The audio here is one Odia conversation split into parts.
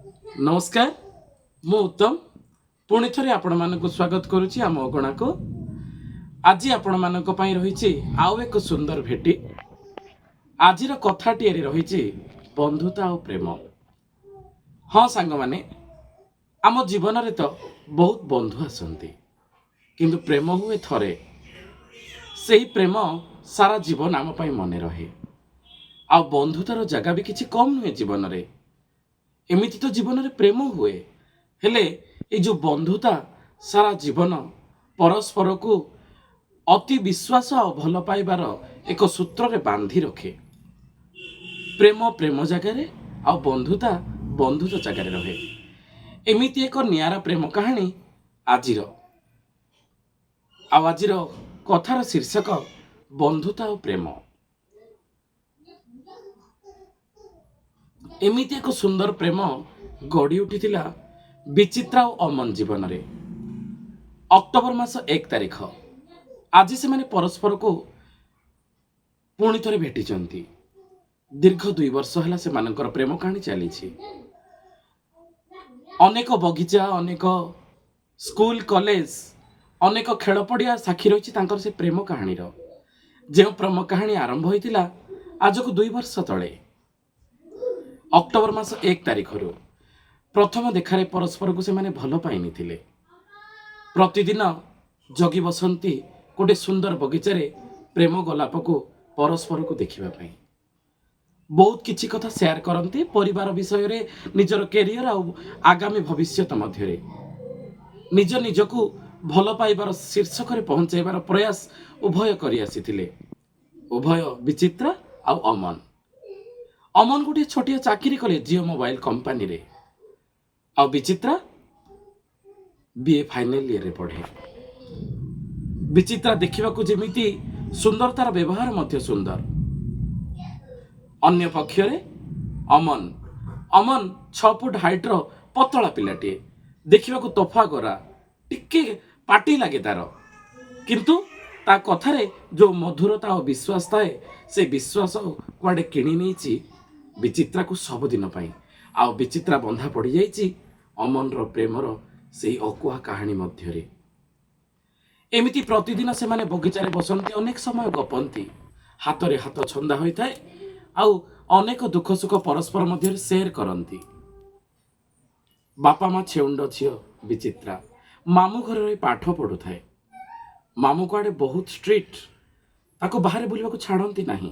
नमस्कार मु उत्तम पुणी थे आपण मानक स्वागत करुच्ची आम अगणा को। आज आपण मानक पई रही आउ एक सुंदर भेटी। आज कथाटी रही बंधुता और प्रेम। हाँ सांग माने आम जीवन रे तो बहुत बंधु आसंती किंतु प्रेम हुए थरे सही प्रेम सारा जीवन आम पई मने रहे। आ बंधुतार जगह भी किसी कम नुहे जीवन रे। एमिति तो जीवन रे प्रेम हुए हेले ये जो बंधुता सारा जीवन परस्पर को अति विश्वास और भल पाइबार एक सूत्र रे बांधी रखे। प्रेम प्रेम जगार आ बंधुता बंधुता जगार रहे। एमिति एक नियारा प्रेम कहानी आजिर आजिर कथार शीर्षक बंधुता और प्रेम। एमिति एक सुंदर प्रेम गढ़ी उठी विचित्रा और अमन जीवन रे। अक्टोबर मास 1 तारिख आज से माने परस्पर को पुणी थे भेटी। दीर्घ 2 वर्ष है से मानकर प्रेम कहानी चली। अनेक बगीचा अनेक स्कूल कॉलेज अनेक खेल पड़िया साक्षी रही से प्रेम कहानी जो प्रेम कहानी आरंभ होता आज को 2 वर्ष तले अक्टोबर मास 1 तारिख प्रथम देखारे परस्पर को से माने भल पाइनी थिले। प्रतिदिन जगी बसंती गोटे सुंदर बगीचार प्रेम गोलाप को परस्पर को देखिबा पई बहुत किछि कथा शेयर करती परिवार विषय रे निजर कैरियर आ आगामी भविष्य मध्य निज निजको भल पाइबार शीर्षक रे पहुंचाइबार प्रयास उभय करि आसीथिले। उभय विचित्र आ अमन। अमन गोटे छोटिया चाकरी कले जियो मोबाइल कंपनी रे आ विचित्रा बीए फाइनल ईयर रे पढ़े। विचित्रा देखा जमीती सुंदर तार व्यवहार मध्य सुंदर। अन्य पक्षरे अमन अमन 6 फुट हाइट रो पतला पिलाटे देखा तोफा गोरा टिके पाटी लगे तार किंतु ता कथारे जो मधुरता और विश्वास थाए से विश्वास कुआडे किणी नहीं विचित्रा को सबुदिन पाई। आ विचित्रा बंधा पड़ जाइए अमन रो प्रेमर से अकुआ कहानी मध्य। एमिति प्रतिदिन से माने बगीचारे बसंती अनेक समय गपंती हाथ रे हाथ छंदा होता है आउ अनेक दुख सुख परस्पर मध्य शेयर करती। बापा माँ छेउंड झील विचित्रा मामू घर रही पाठ पढ़ु थाए। मामू को आड़े बहुत स्ट्रिक्ट ताको बाहर बुलवाक छाड़ती नहीं।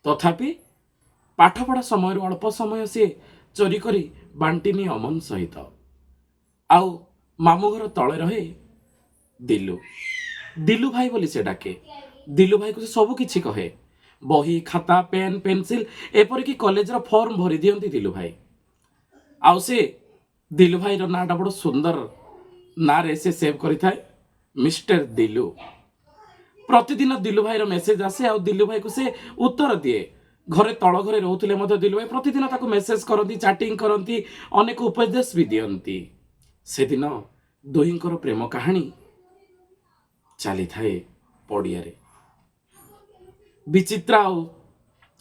तथापि पाठपढ़ा समय अल्प समय से चोरी करी बांटिनी अमन सहित। आउ मामू घर तले रहे दिलू दिलू भाई बोली से डाके। दिलू भाई को सब किछि कहे बही खाता पेन पेंसिल एपरिक कॉलेज रो फॉर्म भरी दियंती दिलू भाई। आउ से दिलू भाई रो नाटा बड़ सुंदर ना रे से सेव करि थाए मिस्टर दिलू। प्रतिदिन दिलू भाई रो मेसेज आसे आ दिलू भाई को से उत्तर दिए। घरे तल घरे रोते दिलू भाई प्रतिदिन ताको मेसेज करती चैटिंग करती अनेक उपदेश भी दियंती। से दिन दुहींकर प्रेम कहानी चली थाए पड़िया रे। विचित्रा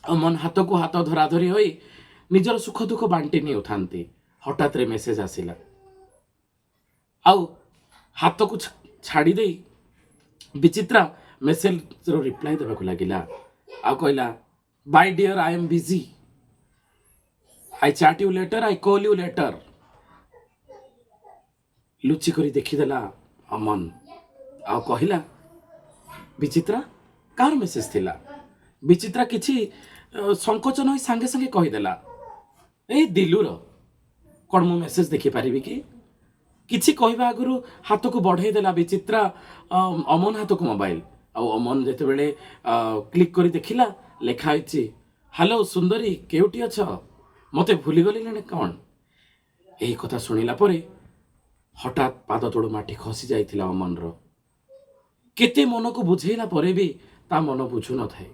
अमन हाथ को हाथ धरा धरी होई निजर सुख दुख बांटी नहीं उठाती। हठात रे मेसेज आसिला आउ हाथ को छाड़ी दे विचित्रा मेसेज रो रिप्लाई देबाक लागिला। आ कहला bye dear I am busy I chat you later I call you later. लुचि करी देखीदेला अमन आ कहला विचित्रा कार मेसेज थिला। विचित्रा किछि संकोचन होई संगे संगे कहीदेला ए दिलूर कौन मु मेसेज देखी पारिबी कि किछि कहबा आगुरु हाथ को बढ़ाई देला विचित्रा अमन हाथ को मोबाइल। आ अमन जेते बेले क्लिक करी देखिला लेखा होइछि हेलो सुंदरी केउटी अछ मते भूली गली ने कौन। एही कथा सुनिला परे हठात पाद तोड़ माटी खसी जाइथिला अमन रो। केते मन को बुझेला परे भी ता मन बुझु न थाए।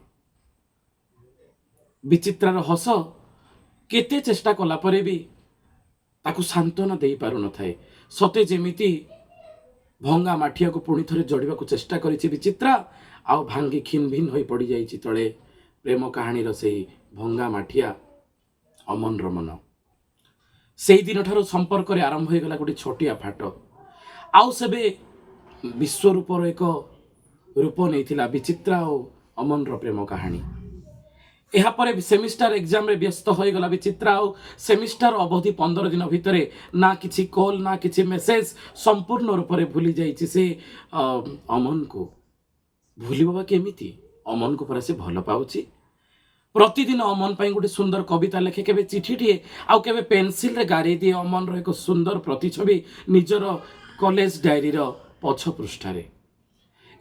विचित्रार हस केते चेष्टा कला परे भी ताकू सांत्वना दे पारु न थाए। सते जेमिति भंगा माठिया को पुणी थरे जोड़िबा को चेष्टा करिछि विचित्रा आ भांगी खिन भिन होई पड़ी जाइछि तळे प्रेम कहानी रो सेही भंगा माठिया अमन रो मन। ସେଇ ଦିନଠାରୁ ସମ୍ପର୍କରେ ଆରମ୍ଭ ହୋଇଗଲା ଗୋଟେ ଛୋଟିଆ ଫାଟ। ଆଉ ସେବେ ବିଶ୍ୱରୂପର ଏକ ରୂପ ନେଇଥିଲା ବିଚିତ୍ରା ଓ ଅମନର ପ୍ରେମ କାହାଣୀ। ଏହାପରେ ସେମିଷ୍ଟାର ଏକ୍ଜାମରେ ବ୍ୟସ୍ତ ହୋଇଗଲା ବିଚିତ୍ରା। ଆଉ ସେମିଷ୍ଟାର ଅବଧି 15 ଦିନ ଭିତରେ ନା କିଛି କଲ୍ ନା କିଛି ମେସେଜ, ସମ୍ପୂର୍ଣ୍ଣ ରୂପରେ ଭୁଲି ଯାଇଛି ସେ ଅମନକୁ। ଭୁଲିବ ବା କେମିତି? ଅମନକୁ ପରା ସେ ଭଲ ପାଉଛି। ପ୍ରତିଦିନ ଅମନ ପାଇଁ ଗୋଟେ ସୁନ୍ଦର କବିତା ଲେଖେ, କେବେ ଚିଠିଟିଏ, ଆଉ କେବେ ପେନସିଲରେ ଗାରେଇ ଦିଏ ଅମନର ଏକ ସୁନ୍ଦର ପ୍ରତିଛବି ନିଜର କଲେଜ ଡାଏରୀର ପଛ ପୃଷ୍ଠାରେ।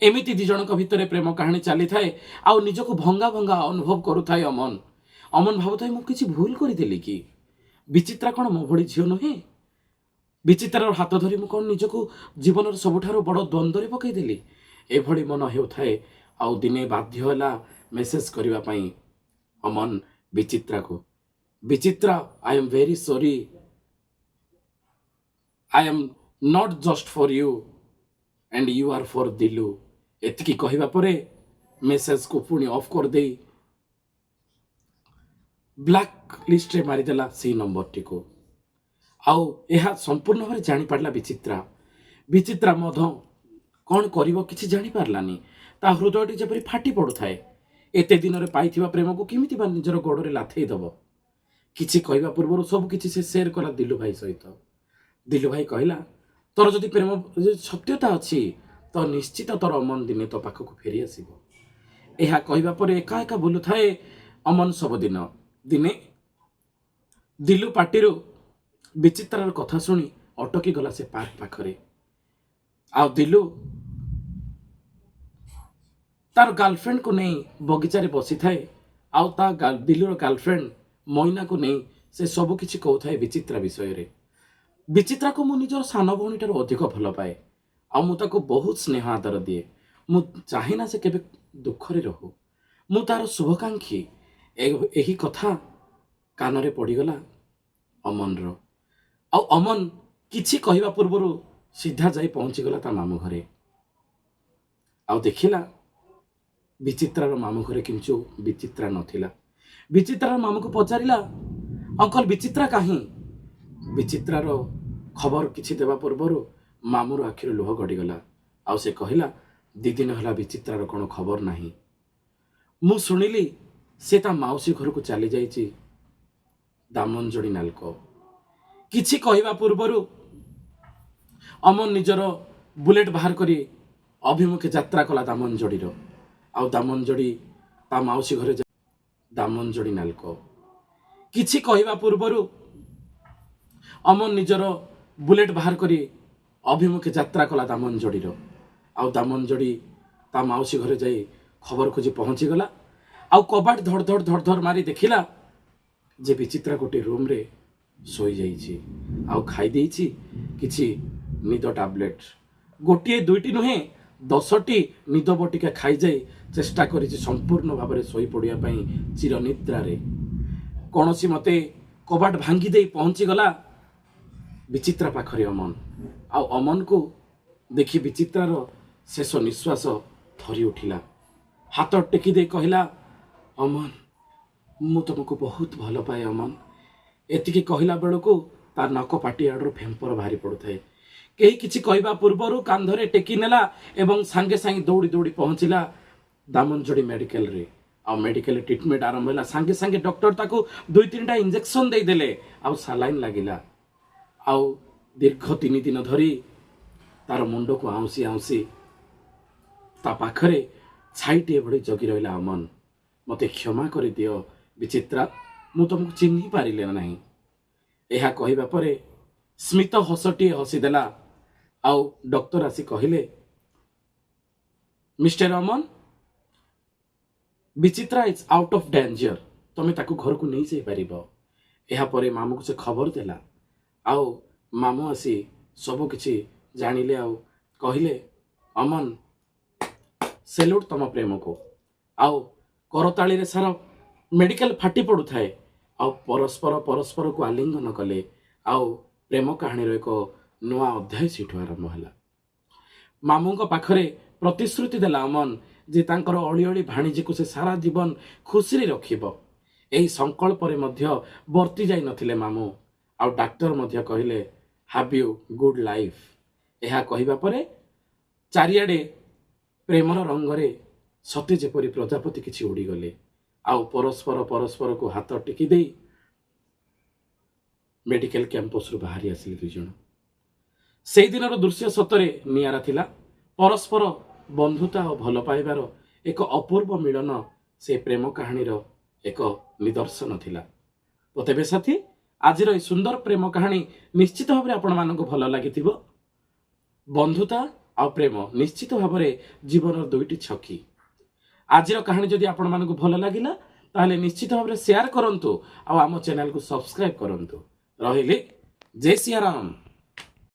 ଏମିତି ଦି ଜଣଙ୍କ ଭିତରେ ପ୍ରେମ କାହାଣୀ ଚାଲିଥାଏ। ଆଉ ନିଜକୁ ଭଙ୍ଗା ଭଙ୍ଗା ଅନୁଭବ କରୁଥାଏ ଅମନ। ଅମନ ଭାବୁଥାଏ, ମୁଁ କିଛି ଭୁଲ କରିଦେଲି କି? ବିଚିତ୍ରା କ'ଣ ମୋ ଭଳି ଝିଅ ନୁହେଁ? ବିଚିତ୍ରାର ହାତ ଧରି ମୁଁ କ'ଣ ନିଜକୁ ଜୀବନର ସବୁଠାରୁ ବଡ଼ ଦ୍ୱନ୍ଦ୍ୱରେ ପକାଇଦେଲି? ଏଭଳି ମନ ହେଉଥାଏ। ଆଉ ଦିନେ ବାଧ୍ୟ ହେଲା ମେସେଜ କରିବା ପାଇଁ ଅମନ ବିଚିତ୍ରାକୁ। Bichitra, I am very sorry, I am not just for you and you are for Dilu. ଏତିକି କହିବା ପରେ ମେସେଜକୁ ପୁଣି ଅଫ୍ କରିଦେଇ ବ୍ଲାକ୍ ଲିଷ୍ଟରେ ମାରିଦେଲା ସେଇ ନମ୍ବରଟିକୁ। ଆଉ ଏହା ସମ୍ପୂର୍ଣ୍ଣ ଭାବରେ ଜାଣିପାରିଲା ବିଚିତ୍ରା। ବିଚିତ୍ରା ମଧ୍ୟ କ'ଣ କରିବ କିଛି ଜାଣିପାରିଲାନି। ତା ହୃଦୟଟି ଯେପରି ଫାଟି ପଡ଼ୁଥାଏ। ଏତେ ଦିନରେ ପାଇଥିବା ପ୍ରେମକୁ କେମିତି ବା ନିଜର ଗୋଡ଼ରେ ଲାଥେଇ ଦେବ? କିଛି କହିବା ପୂର୍ବରୁ ସବୁ କିଛି ସେ ସେୟାର କଲା ଦିଲୁ ଭାଇ ସହିତ। ଦିଲୁ ଭାଇ କହିଲା, ତୋର ଯଦି ପ୍ରେମ ସତ୍ୟତା ଅଛି ତ ନିଶ୍ଚିତ ତୋର ଅମନ ଦିନେ ତୋ ପାଖକୁ ଫେରି ଆସିବ। ଏହା କହିବା ପରେ ଏକା ଏକା ବୁଲୁଥାଏ ଅମନ ସବୁଦିନ। ଦିନେ ଦିଲୁ ପାଟିରୁ ବିଚିତ୍ରାର କଥା ଶୁଣି ଅଟକି ଗଲା ସେ ପାର୍କ ପାଖରେ। ଆଉ ଦିଲୁ ତାର ଗାର୍ଲଫ୍ରେଣ୍ଡକୁ ନେଇ ବଗିଚାରେ ବସିଥାଏ। ଆଉ ଦିଲୁର ଗାର୍ଲଫ୍ରେଣ୍ଡ ମଇନାକୁ ନେଇ ସେ ସବୁ କିଛି କହୁଥାଏ ବିଚିତ୍ରା ବିଷୟରେ। ବିଚିତ୍ରାକୁ ମୁଁ ନିଜର ସାନ ଭଉଣୀଠାରୁ ଅଧିକ ଭଲ ପାଏ। ଆଉ ମୁଁ ତାକୁ ବହୁତ ସ୍ନେହ ଆଦର ଦିଏ। ମୁଁ ଚାହେଁନା ସେ କେବେ ଦୁଃଖରେ ରହୁ। ମୁଁ ତାର ଶୁଭକାଂକ୍ଷୀ। ଏହି କଥା କାନରେ ପଡ଼ିଗଲା ଅମନର। ଆଉ ଅମନ କିଛି କହିବା ପୂର୍ବରୁ ସିଧା ଯାଇ ପହଞ୍ଚିଗଲା ତା ମାମୁଁ ଘରେ। ଆଉ ଦେଖିଲା ବିଚିତ୍ରାର ମାମୁଁ ଘରେ କିନ୍ତୁ ବିଚିତ୍ରା ନଥିଲା। ବିଚିତ୍ରାର ମାମୁଁକୁ ପଚାରିଲା, ଅଙ୍କଲ ବିଚିତ୍ରା କାହିଁ? ବିଚିତ୍ରାର ଖବର କିଛି ଦେବା ପୂର୍ବରୁ ମାମୁଁର ଆଖିରୁ ଲୁହ ଗଡ଼ିଗଲା। ଆଉ ସେ କହିଲା, 2 ଦିନ ହେଲା ବିଚିତ୍ରାର କ'ଣ ଖବର ନାହିଁ। ମୁଁ ଶୁଣିଲି ସେ ତା ମାଉସୀ ଘରକୁ ଚାଲି ଯାଇଛି ଦାମନଯୋଡ଼ି ନାଲକ। କିଛି କହିବା ପୂର୍ବରୁ ଅମନ ନିଜର ବୁଲେଟ୍ ବାହାର କରି ଅଭିମୁଖେ ଯାତ୍ରା କଲା ଦାମନଯୋଡ଼ିର। ଆଉ ଦାମନଯୋଡ଼ି ତା ମାଉସୀ ଘରେ ଦାମନଯୋଡ଼ି ନାଲକ। କିଛି କହିବା ପୂର୍ବରୁ ଅମନ ନିଜର ବୁଲେଟ୍ ବାହାର କରି ଅଭିମୁଖେ ଯାତ୍ରା କଲା ଦାମନଯୋଡ଼ିର। ଆଉ ଦାମନଯୋଡ଼ି ତା ମାଉସୀ ଘରେ ଯାଇ ଖବର ଖୋଜି ପହଞ୍ଚିଗଲା। ଆଉ କବାଟ ଧଡ଼ ଧଡ଼ ଧଡ଼ ଧଡ଼ ମାରି ଦେଖିଲା ଯେ ବିଚିତ୍ରା ଗୋଟିଏ ରୁମ୍ରେ ଶୋଇଯାଇଛି। ଆଉ ଖାଇ ଦେଇଛି କିଛି ନିଦ ଟାବଲେଟ୍। ଗୋଟିଏ ଦୁଇଟି ନୁହେଁ, 10ଟି ନିଦ ବଟିକା ଖାଇଯାଇ ଚେଷ୍ଟା କରିଛି ସମ୍ପୂର୍ଣ୍ଣ ଭାବରେ ଶୋଇପଡ଼ିବା ପାଇଁ ଚିରନିଦ୍ରାରେ। କୌଣସି ମତେ କବାଟ ଭାଙ୍ଗି ଦେଇ ପହଞ୍ଚିଗଲା ବିଚିତ୍ରା ପାଖରେ ଅମନ। ଆଉ ଅମନକୁ ଦେଖି ବିଚିତ୍ରାର ଶେଷ ନିଶ୍ୱାସ ଥରି ଉଠିଲା। ହାତ ଟେକି ଦେଇ କହିଲା, ଅମନ, ମୁଁ ତୁମକୁ ବହୁତ ଭଲ ପାଏ ଅମନ। ଏତିକି କହିଲା ବେଳକୁ ତା ନକ ପାଟି ଆଡ଼ରୁ ଫେମ୍ପର ବାହାରି ପଡ଼ୁଥାଏ। କେହି କିଛି କହିବା ପୂର୍ବରୁ କାନ୍ଧରେ ଟେକି ନେଲା ଏବଂ ସାଙ୍ଗେ ସାଙ୍ଗେ ଦୌଡ଼ି ଦୌଡ଼ି ପହଞ୍ଚିଲା ଦାମନଯୋଡ଼ି ମେଡ଼ିକାଲରେ। ଆଉ ମେଡ଼ିକାଲରେ ଟ୍ରିଟମେଣ୍ଟ ଆରମ୍ଭ ହେଲା। ସାଙ୍ଗେ ସାଙ୍ଗେ ଡକ୍ଟର ତାକୁ 2-3ଟା ଇଞ୍ଜେକ୍ସନ୍ ଦେଇଦେଲେ। ଆଉ ସାଲାଇନ୍ ଲାଗିଲା। ଆଉ ଦୀର୍ଘ 3 ଦିନ ଧରି ତାର ମୁଣ୍ଡକୁ ଆଉଁସି ଆଉଁସି ତା ପାଖରେ ଛାଇଟିଏ ଭଳି ଜଗି ରହିଲା ଅମନ। ମୋତେ କ୍ଷମା କରିଦିଅ ବିଚିତ୍ରା, ମୁଁ ତୁମକୁ ଚିହ୍ନି ପାରିଲି ନାହିଁ। ଏହା କହିବା ପରେ ସ୍ମିତ ହସଟିଏ ହସିଦେଲା। ଆଉ ଡକ୍ଟର ଆସି କହିଲେ, mister Aman, Bichitra is out of danger. ତମେ ତାକୁ ଘରକୁ ନେଇଯାଇପାରିବ। ଏହାପରେ ମାମୁଁକୁ ସେ ଖବର ଦେଲା। ଆଉ ମାମୁଁ ଆସି ସବୁ କିଛି ଜାଣିଲେ। ଆଉ କହିଲେ, ଅମନ, ସେଲ୍ୟୁଟ ତମ ପ୍ରେମକୁ। ଆଉ କରତାଳିରେ ସାରା ମେଡ଼ିକାଲ ଫାଟି ପଡ଼ୁଥାଏ। ଆଉ ପରସ୍ପରକୁ ଆଲିଙ୍ଗନ କଲେ। ଆଉ ପ୍ରେମ କାହାଣୀର ଏକ ନୂଆ ଅଧ୍ୟାୟ ସେଠୁ ଆରମ୍ଭ ହେଲା। ମାମୁଁଙ୍କ ପାଖରେ ପ୍ରତିଶ୍ରୁତି ଦେଲା ଅମନ ଯେ ତାଙ୍କର ଅଳିଅଳି ଭାଣିଜୀକୁ ସେ ସାରା ଜୀବନ ଖୁସିରେ ରଖିବ। ଏହି ସଂକଳ୍ପରେ ମଧ୍ୟ ବର୍ତ୍ତି ଯାଇ ନଥିଲେ ମାମୁଁ। ଆଉ ଡାକ୍ତର ମଧ୍ୟ କହିଲେ ହାଭ୍ ୟୁ ଗୁଡ୍ ଲାଇଫ୍। ଏହା କହିବା ପରେ ଚାରିଆଡ଼େ ପ୍ରେମର ରଙ୍ଗରେ ସତେ ଯେପରି ପ୍ରଜାପତି କିଛି ଉଡ଼ିଗଲେ ଆଉ ପରସ୍ପରକୁ ହାତ ଟେକି ଦେଇ ମେଡିକାଲ କ୍ୟାମ୍ପସରୁ ବାହାରି ଆସିଲେ ଦୁଇ ଜଣ। ସେଇଦିନର ଦୃଶ୍ୟ ସତରେ ନିଆରା ଥିଲା। ପରସ୍ପର ବନ୍ଧୁତା ଓ ଭଲ ପାଇବାର ଏକ ଅପୂର୍ବ ମିଳନ ସେ ପ୍ରେମ କାହାଣୀର ଏକ ନିଦର୍ଶନ ଥିଲା। ତ ତେବେ ସାଥୀ, ଆଜିର ଏହି ସୁନ୍ଦର ପ୍ରେମ କାହାଣୀ ନିଶ୍ଚିତ ଭାବରେ ଆପଣମାନଙ୍କୁ ଭଲ ଲାଗିଥିବ। ବନ୍ଧୁତା ଆଉ ପ୍ରେମ ନିଶ୍ଚିତ ଭାବରେ ଜୀବନର ଦୁଇଟି ଛକି। ଆଜିର କାହାଣୀ ଯଦି ଆପଣମାନଙ୍କୁ ଭଲ ଲାଗିଲା ତାହେଲେ ନିଶ୍ଚିତ ଭାବରେ ସେୟାର କରନ୍ତୁ ଆଉ ଆମ ଚ୍ୟାନେଲକୁ ସବସ୍କ୍ରାଇବ କରନ୍ତୁ। ରହିଲି, ଜୟ ସିଆରାମ।